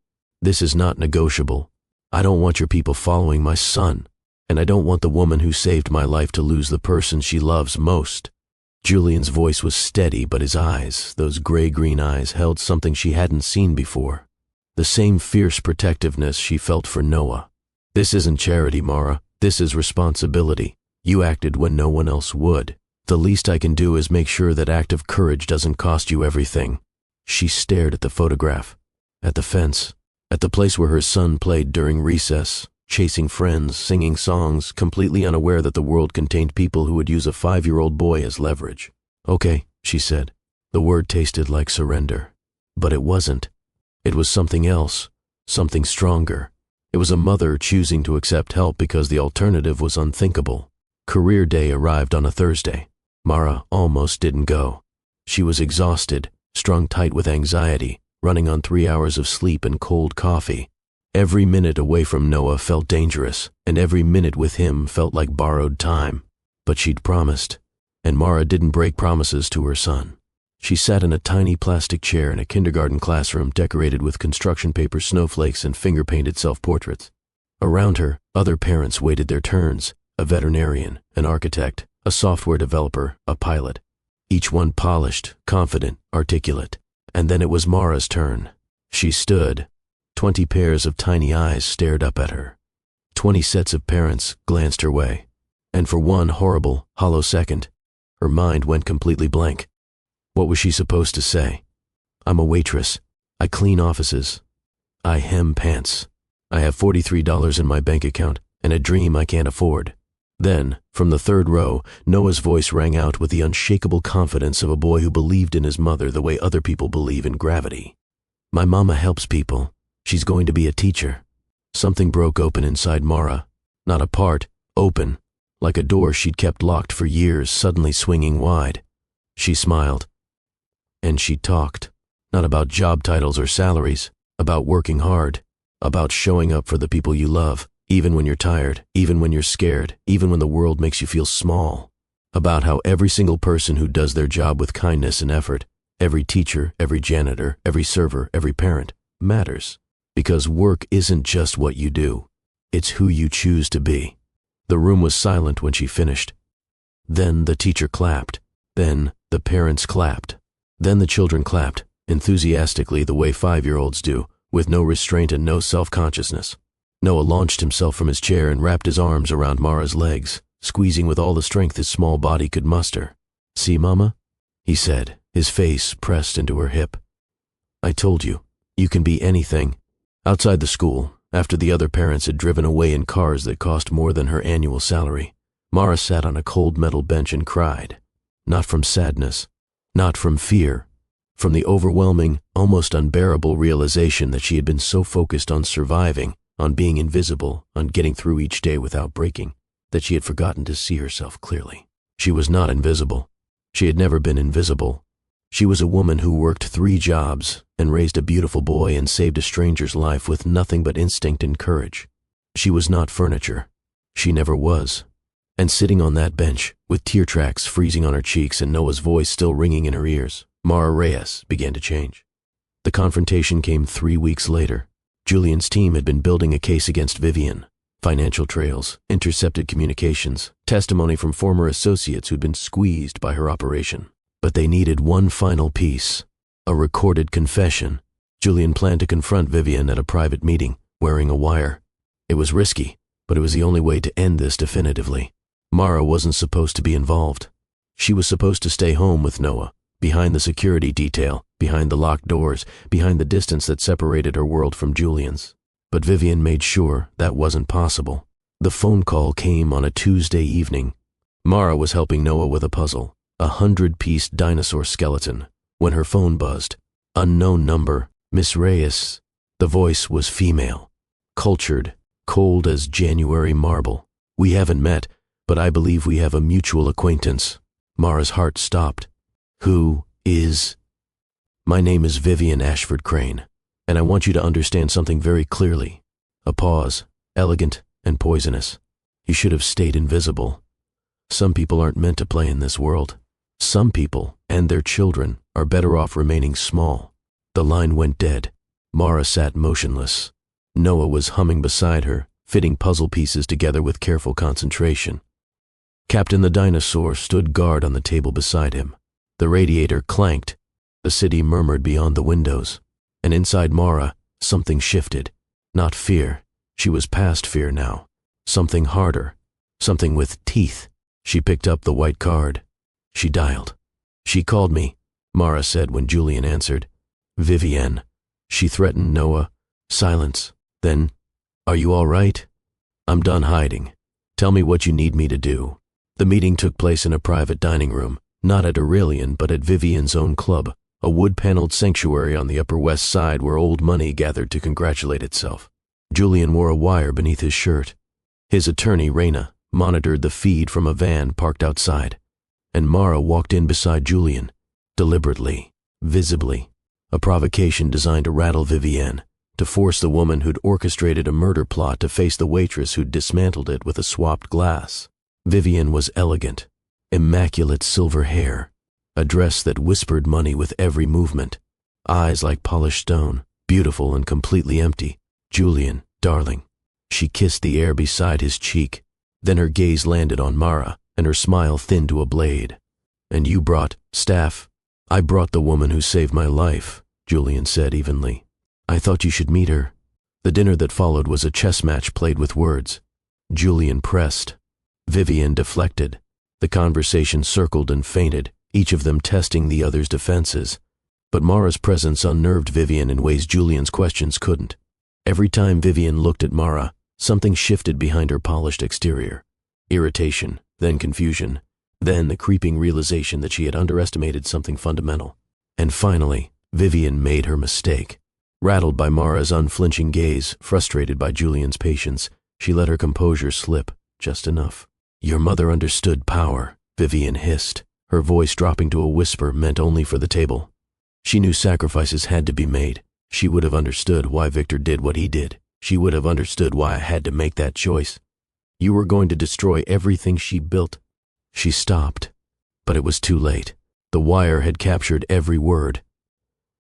"This is not negotiable. I don't want your people following my son, and I don't want the woman who saved my life to lose the person she loves most." Julian's voice was steady, but his eyes, those gray-green eyes, held something she hadn't seen before. The same fierce protectiveness she felt for Noah. "This isn't charity, Mara. This is responsibility. You acted when no one else would. The least I can do is make sure that act of courage doesn't cost you everything." She stared at the photograph, at the fence, at the place where her son played during recess, chasing friends, singing songs, completely unaware that the world contained people who would use a 5-year-old boy as leverage. "Okay," she said. The word tasted like surrender. But it wasn't. It was something else, something stronger. It was a mother choosing to accept help because the alternative was unthinkable. Career day arrived on a Thursday. Mara almost didn't go. She was exhausted, strung tight with anxiety, running on 3 hours of sleep and cold coffee. Every minute away from Noah felt dangerous, and every minute with him felt like borrowed time. But she'd promised, and Mara didn't break promises to her son. She sat in a tiny plastic chair in a kindergarten classroom decorated with construction paper snowflakes and finger-painted self-portraits. Around her, other parents waited their turns, a veterinarian, an architect, a software developer, a pilot. Each one polished, confident, articulate. And then it was Mara's turn. She stood. 20 pairs of tiny eyes stared up at her. 20 sets of parents glanced her way, and for one horrible, hollow second, her mind went completely blank. What was she supposed to say? I'm a waitress. I clean offices. I hem pants. I have $43 in my bank account and a dream I can't afford. Then, from the third row, Noah's voice rang out with the unshakable confidence of a boy who believed in his mother the way other people believe in gravity. My mama helps people. She's going to be a teacher. Something broke open inside Mara. Not apart, open, like a door she'd kept locked for years suddenly swinging wide. She smiled. And she talked. Not about job titles or salaries, about working hard, about showing up for the people you love, even when you're tired, even when you're scared, even when the world makes you feel small. About how every single person who does their job with kindness and effort, every teacher, every janitor, every server, every parent, matters. Because work isn't just what you do, it's who you choose to be. The room was silent when she finished. Then the teacher clapped. Then the parents clapped. Then the children clapped, enthusiastically the way 5-year-olds do, with no restraint and no self-consciousness. Noah launched himself from his chair and wrapped his arms around Mara's legs, squeezing with all the strength his small body could muster. See, Mama? He said, his face pressed into her hip. I told you, you can be anything. Outside the school, after the other parents had driven away in cars that cost more than her annual salary, Mara sat on a cold metal bench and cried. Not from sadness, not from fear, from the overwhelming, almost unbearable realization that she had been so focused on surviving, on being invisible, on getting through each day without breaking, that she had forgotten to see herself clearly. She was not invisible. She had never been invisible. She was a woman who worked 3 jobs and raised a beautiful boy and saved a stranger's life with nothing but instinct and courage. She was not furniture. She never was. And sitting on that bench, with tear tracks freezing on her cheeks and Noah's voice still ringing in her ears, Mara Reyes began to change. The confrontation came 3 weeks later. Julian's team had been building a case against Vivian. Financial trails, intercepted communications, testimony from former associates who'd been squeezed by her operation. But they needed one final piece, a recorded confession. Julian planned to confront Vivian at a private meeting, wearing a wire. It was risky, but it was the only way to end this definitively. Mara wasn't supposed to be involved. She was supposed to stay home with Noah, behind the security detail, behind the locked doors, behind the distance that separated her world from Julian's. But Vivian made sure that wasn't possible. The phone call came on a Tuesday evening. Mara was helping Noah with a puzzle, a 100-piece dinosaur skeleton, when her phone buzzed. Unknown number, Miss Reyes. The voice was female, cultured, cold as January marble. We haven't met, but I believe we have a mutual acquaintance. Mara's heart stopped. Who is? My name is Vivian Ashford Crane, and I want you to understand something very clearly. A pause, elegant and poisonous. You should have stayed invisible. Some people aren't meant to play in this world. Some people, and their children, are better off remaining small. The line went dead. Mara sat motionless. Noah was humming beside her, fitting puzzle pieces together with careful concentration. Captain the Dinosaur stood guard on the table beside him. The radiator clanked. The city murmured beyond the windows. And inside Mara, something shifted. Not fear. She was past fear now. Something harder. Something with teeth. She picked up the white card. She dialed. She called me, Mara said when Julian answered. Vivienne. She threatened Noah. Silence. Then, are you all right? I'm done hiding. Tell me what you need me to do. The meeting took place in a private dining room, not at Aurelian but at Vivian's own club, a wood-paneled sanctuary on the Upper West Side where old money gathered to congratulate itself. Julian wore a wire beneath his shirt. His attorney, Raina, monitored the feed from a van parked outside, and Mara walked in beside Julian, deliberately, visibly, a provocation designed to rattle Vivienne, to force the woman who'd orchestrated a murder plot to face the waitress who'd dismantled it with a swapped glass. Vivienne was elegant, immaculate silver hair, a dress that whispered money with every movement, eyes like polished stone, beautiful and completely empty. Julian, darling. She kissed the air beside his cheek. Then her gaze landed on Mara, and her smile thinned to a blade. And you brought staff. I brought the woman who saved my life, Julian said evenly. I thought you should meet her. The dinner that followed was a chess match played with words. Julian pressed. Vivian deflected. The conversation circled and fainted, each of them testing the other's defenses. But Mara's presence unnerved Vivian in ways Julian's questions couldn't. Every time Vivian looked at Mara, something shifted behind her polished exterior. Irritation, then confusion, then the creeping realization that she had underestimated something fundamental. And finally, Vivian made her mistake. Rattled by Mara's unflinching gaze, frustrated by Julian's patience, she let her composure slip, just enough. "Your mother understood power," Vivian hissed, her voice dropping to a whisper meant only for the table. She knew sacrifices had to be made. She would have understood why Victor did what he did. She would have understood why I had to make that choice. You were going to destroy everything she built. She stopped, but it was too late. The wire had captured every word.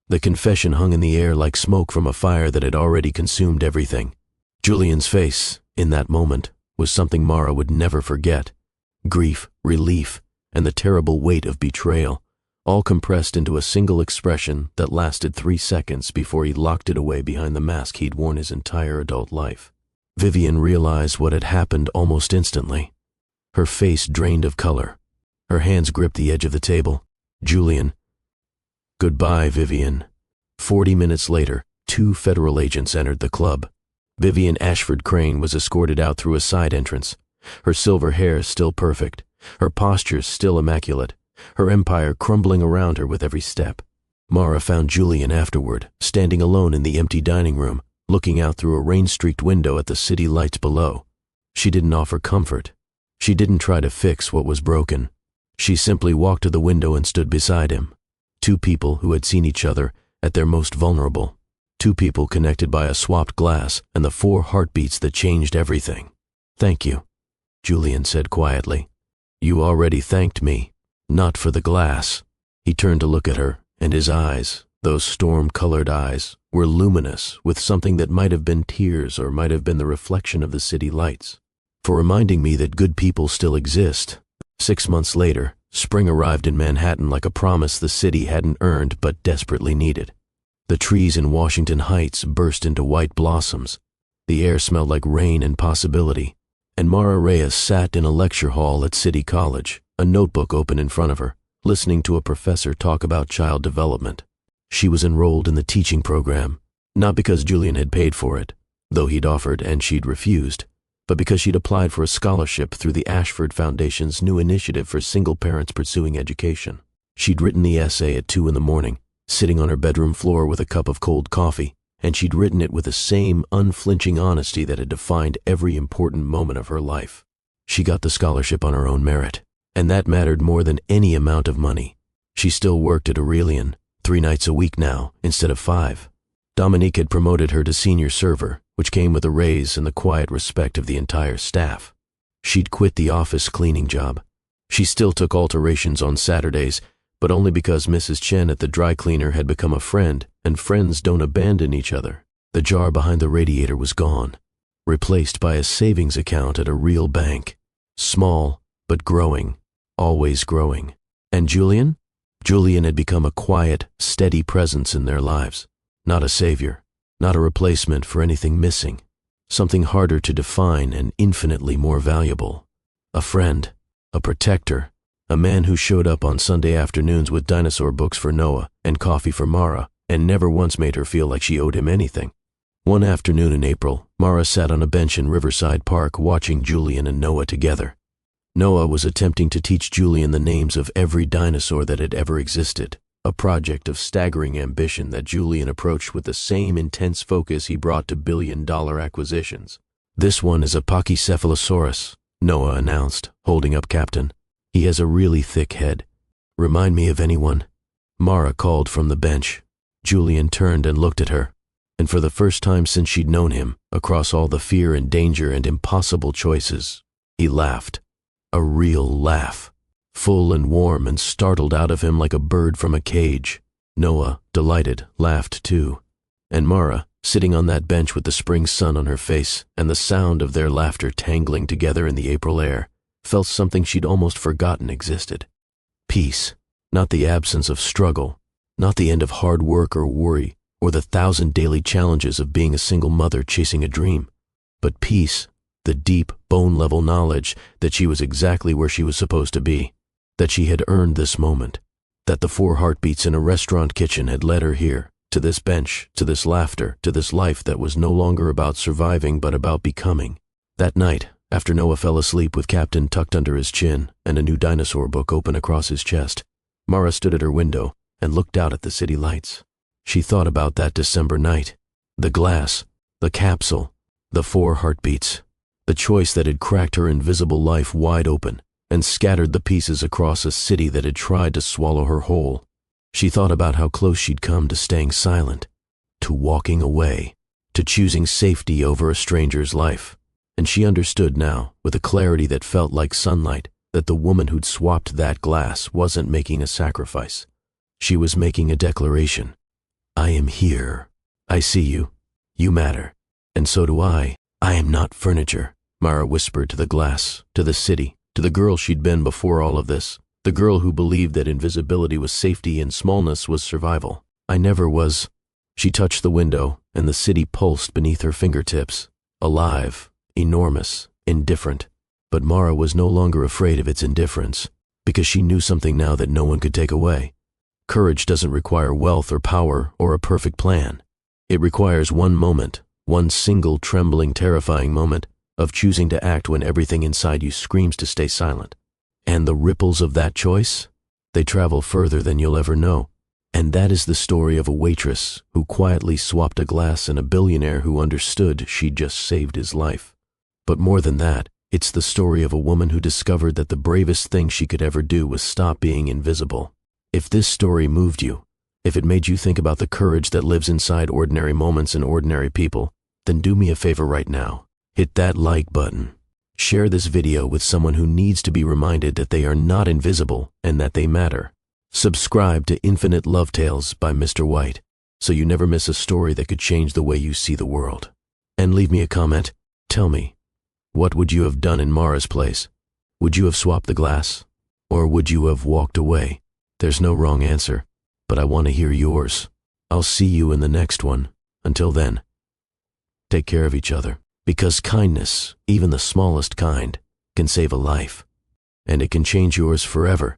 The confession hung in the air like smoke from a fire that had already consumed everything. Julian's face, in that moment, was something Mara would never forget. Grief, relief, and the terrible weight of betrayal, all compressed into a single expression that lasted 3 seconds before he locked it away behind the mask he'd worn his entire adult life. Vivian realized what had happened almost instantly. Her face drained of color. Her hands gripped the edge of the table. Julian. Goodbye, Vivian. 40 minutes later, 2 federal agents entered the club. Vivian Ashford Crane was escorted out through a side entrance. Her silver hair still perfect, her postures still immaculate, her empire crumbling around her with every step. Mara found Julian afterward, standing alone in the empty dining room, looking out through a rain-streaked window at the city lights below. She didn't offer comfort. She didn't try to fix what was broken. She simply walked to the window and stood beside him. 2 people who had seen each other at their most vulnerable. 2 people connected by a swapped glass and the 4 heartbeats that changed everything. "Thank you," Julian said quietly. "You already thanked me. Not for the glass." He turned to look at her, and his eyes, those storm-colored eyes, were luminous with something that might have been tears or might have been the reflection of the city lights. "For reminding me that good people still exist." 6 months later, spring arrived in Manhattan like a promise the city hadn't earned but desperately needed. The trees in Washington Heights burst into white blossoms. The air smelled like rain and possibility. And Mara Reyes sat in a lecture hall at City College, a notebook open in front of her, listening to a professor talk about child development. She was enrolled in the teaching program, not because Julian had paid for it, though he'd offered and she'd refused, but because she'd applied for a scholarship through the Ashford Foundation's new initiative for single parents pursuing education. She'd written the essay at 2 in the morning, sitting on her bedroom floor with a cup of cold coffee, and she'd written it with the same unflinching honesty that had defined every important moment of her life. She got the scholarship on her own merit, and that mattered more than any amount of money. She still worked at Aurelian, 3 nights a week now, instead of 5. Dominique had promoted her to senior server, which came with a raise and the quiet respect of the entire staff. She'd quit the office cleaning job. She still took alterations on Saturdays, but only because Mrs. Chen at the dry cleaner had become a friend, and friends don't abandon each other. The jar behind the radiator was gone, replaced by a savings account at a real bank. Small, but growing, always growing. And Julian? Julian had become a quiet, steady presence in their lives. Not a savior, not a replacement for anything missing. Something harder to define and infinitely more valuable. A friend, a protector, a man who showed up on Sunday afternoons with dinosaur books for Noah and coffee for Mara, and never once made her feel like she owed him anything. One afternoon in April, Mara sat on a bench in Riverside Park watching Julian and Noah together. Noah was attempting to teach Julian the names of every dinosaur that had ever existed, a project of staggering ambition that Julian approached with the same intense focus he brought to billion-dollar acquisitions. "This one is a Pachycephalosaurus," Noah announced, holding up Captain. "He has a really thick head. Remind me of anyone?" Mara called from the bench. Julian turned and looked at her, and for the first time since she'd known him, across all the fear and danger and impossible choices, he laughed. A real laugh, full and warm and startled out of him like a bird from a cage. Noah, delighted, laughed too, and Mara, sitting on that bench with the spring sun on her face and the sound of their laughter tangling together in the April air, felt something she'd almost forgotten existed. Peace, not the absence of struggle, not the end of hard work or worry, or the 1,000 daily challenges of being a single mother chasing a dream, but peace The deep, bone-level knowledge that she was exactly where she was supposed to be, that she had earned this moment, that the 4 heartbeats in a restaurant kitchen had led her here, to this bench, to this laughter, to this life that was no longer about surviving but about becoming. That night, after Noah fell asleep with Captain tucked under his chin and a new dinosaur book open across his chest, Mara stood at her window and looked out at the city lights. She thought about that December night, the glass, the capsule, the 4 heartbeats, the choice that had cracked her invisible life wide open and scattered the pieces across a city that had tried to swallow her whole. She thought about how close she'd come to staying silent, to walking away, to choosing safety over a stranger's life. And she understood now, with a clarity that felt like sunlight, that the woman who'd swapped that glass wasn't making a sacrifice. She was making a declaration. I am here. I see you. You matter. And so do I. I am not furniture, Mara whispered to the glass, to the city, to the girl she'd been before all of this, the girl who believed that invisibility was safety and smallness was survival. I never was. She touched the window, and the city pulsed beneath her fingertips, alive, enormous, indifferent. But Mara was no longer afraid of its indifference, because she knew something now that no one could take away. Courage doesn't require wealth or power or a perfect plan. It requires one moment, one single trembling, terrifying moment of choosing to act when everything inside you screams to stay silent. And the ripples of that choice, they travel further than you'll ever know. And that is the story of a waitress who quietly swapped a glass and a billionaire who understood she'd just saved his life. But more than that, it's the story of a woman who discovered that the bravest thing she could ever do was stop being invisible. If this story moved you, if it made you think about the courage that lives inside ordinary moments and ordinary people, then do me a favor right now. Hit that like button. Share this video with someone who needs to be reminded that they are not invisible and that they matter. Subscribe to Infinite Love Tales by Mr. White so you never miss a story that could change the way you see the world. And leave me a comment. Tell me, what would you have done in Mara's place? Would you have swapped the glass? Or would you have walked away? There's no wrong answer, but I want to hear yours. I'll see you in the next one. Until then, take care of each other, because kindness, even the smallest kind, can save a life, and it can change yours forever.